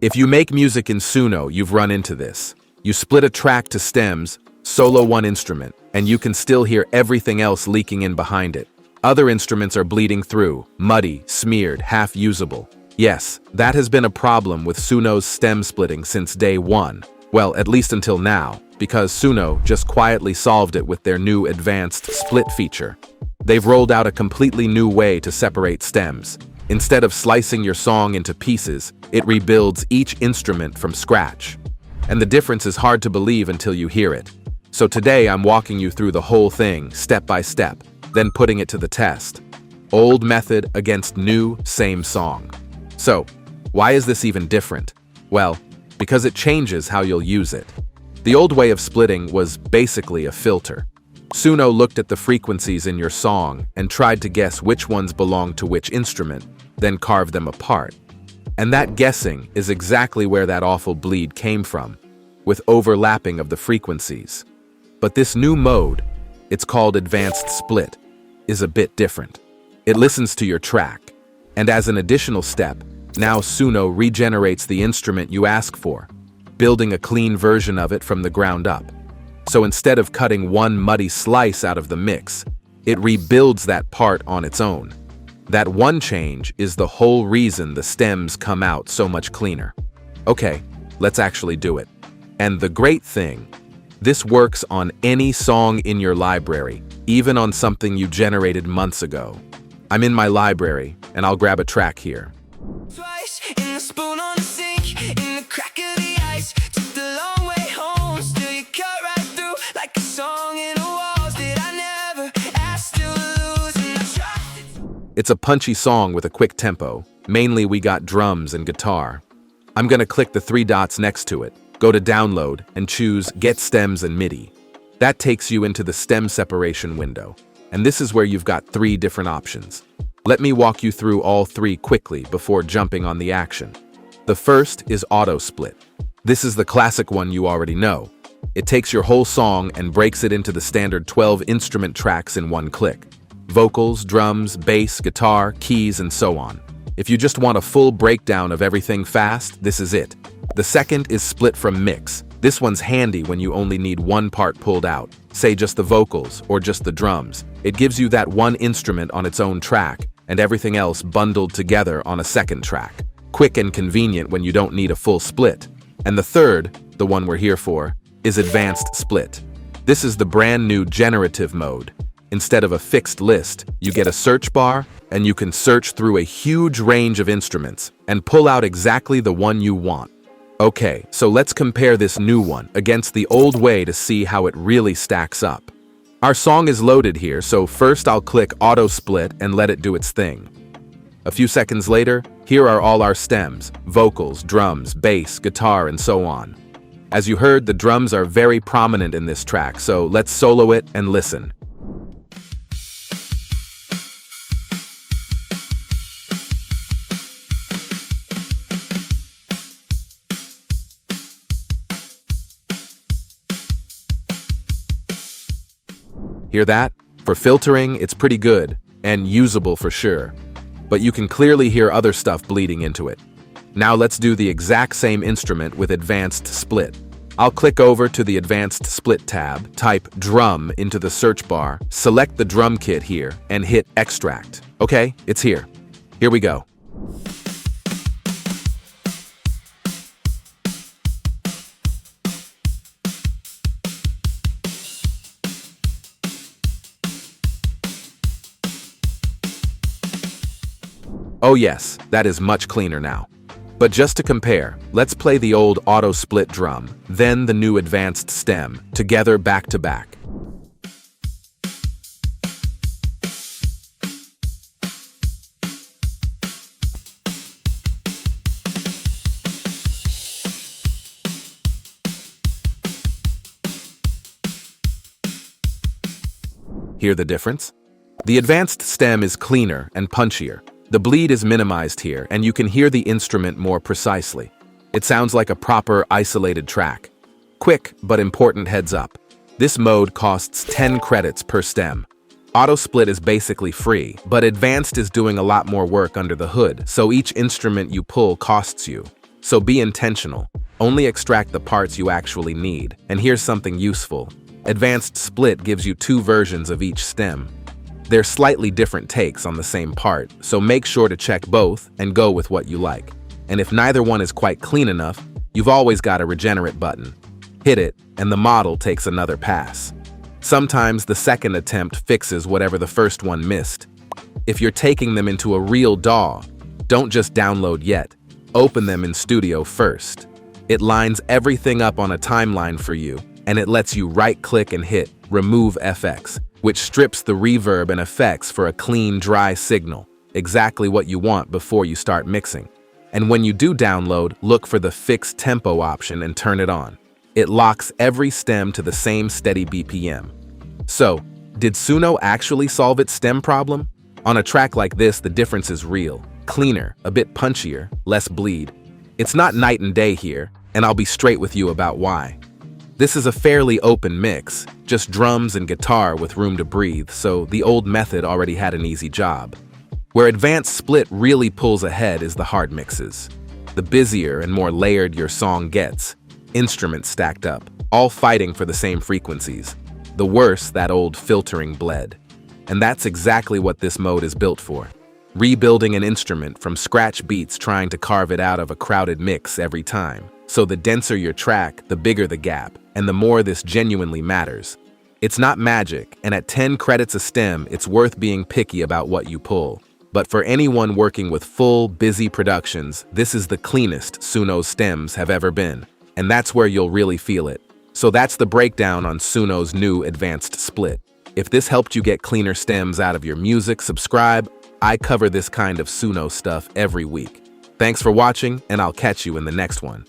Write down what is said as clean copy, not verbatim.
If you make music in Suno, you've run into this. You split a track to stems, solo one instrument, and you can still hear everything else leaking in behind it. Other instruments are bleeding through, muddy, smeared, half usable. Yes, that has been a problem with Suno's stem splitting since day one. Well, at least until now, because Suno just quietly solved it with their new advanced split feature. They've rolled out a completely new way to separate stems. Instead of slicing your song into pieces, it rebuilds each instrument from scratch. And the difference is hard to believe until you hear it. So today I'm walking you through the whole thing, step by step, then putting it to the test. Old method against new, same song. So, why is this even different? Well, because it changes how you'll use it. The old way of splitting was basically a filter. Suno looked at the frequencies in your song and tried to guess which ones belonged to which instrument, then carved them apart. And that guessing is exactly where that awful bleed came from, with overlapping of the frequencies. But this new mode, it's called Advanced Split, is a bit different. It listens to your track, and as an additional step, now Suno regenerates the instrument you ask for, building a clean version of it from the ground up. So instead of cutting one muddy slice out of the mix, it rebuilds that part on its own. That one change is the whole reason the stems come out so much cleaner. Okay, let's actually do it. And the great thing, this works on any song in your library, even on something you generated months ago. I'm in my library, and I'll grab a track here. Twice in the spoon on the sink, in the crack of the ice, took the long way home, still you cut right through like a song in the walls that I never asked to lose, and I tried. It's a punchy song with a quick tempo. Mainly we got drums and guitar. I'm gonna click the three dots next to it, go to download, and choose Get Stems and MIDI. That takes you into the stem separation window, and this is where you've got three different options. Let me walk you through all three quickly before jumping on the action. The first is Auto Split. This is the classic one you already know. It takes your whole song and breaks it into the standard 12 instrument tracks in one click. Vocals, drums, bass, guitar, keys, and so on. If you just want a full breakdown of everything fast, this is it. The second is Split from Mix. This one's handy when you only need one part pulled out, say just the vocals or just the drums. It gives you that one instrument on its own track and everything else bundled together on a second track. Quick and convenient when you don't need a full split. And the third, the one we're here for, is Advanced Split. This is the brand new generative mode. Instead of a fixed list, you get a search bar and you can search through a huge range of instruments and pull out exactly the one you want. Okay, so let's compare this new one against the old way to see how it really stacks up. Our song is loaded here, so first I'll click Auto Split and let it do its thing. A few seconds later, here are all our stems, vocals, drums, bass, guitar, and so on. As you heard, the drums are very prominent in this track, so let's solo it and listen. Hear that? For filtering, it's pretty good, and usable for sure. But you can clearly hear other stuff bleeding into it. Now let's do the exact same instrument with Advanced Split. I'll click over to the Advanced Split tab, type Drum into the search bar, select the drum kit here, and hit Extract. Okay, it's here. Here we go. Oh yes, that is much cleaner now. But just to compare, let's play the old auto split drum, then the new advanced stem, together back to back. Hear the difference? The advanced stem is cleaner and punchier. The bleed is minimized here, and you can hear the instrument more precisely. It sounds like a proper, isolated track. Quick, but important heads up. This mode costs 10 credits per stem. Auto split is basically free, but advanced is doing a lot more work under the hood, so each instrument you pull costs you. So be intentional. Only extract the parts you actually need. And here's something useful. Advanced Split gives you two versions of each stem. They're slightly different takes on the same part, so make sure to check both and go with what you like. And if neither one is quite clean enough, you've always got a regenerate button. Hit it, and the model takes another pass. Sometimes the second attempt fixes whatever the first one missed. If you're taking them into a real DAW, don't just download yet. Open them in Studio first. It lines everything up on a timeline for you, and it lets you right-click and hit Remove FX, which strips the reverb and effects for a clean, dry signal, exactly what you want before you start mixing. And when you do download, look for the Fix Tempo option and turn it on. It locks every stem to the same steady BPM. So, did Suno actually solve its stem problem? On a track like this, the difference is real. Cleaner, a bit punchier, less bleed. It's not night and day here, and I'll be straight with you about why. This is a fairly open mix, just drums and guitar with room to breathe, so the old method already had an easy job. Where Advanced Split really pulls ahead is the hard mixes. The busier and more layered your song gets, instruments stacked up, all fighting for the same frequencies. The worse, that old filtering bled. And that's exactly what this mode is built for. Rebuilding an instrument from scratch beats, trying to carve it out of a crowded mix every time. So the denser your track, the bigger the gap, and the more this genuinely matters. It's not magic, and at 10 credits a stem, it's worth being picky about what you pull. But for anyone working with full, busy productions, this is the cleanest Suno's stems have ever been. And that's where you'll really feel it. So that's the breakdown on Suno's new Advanced Split. If this helped you get cleaner stems out of your music, subscribe. I cover this kind of Suno stuff every week. Thanks for watching, and I'll catch you in the next one.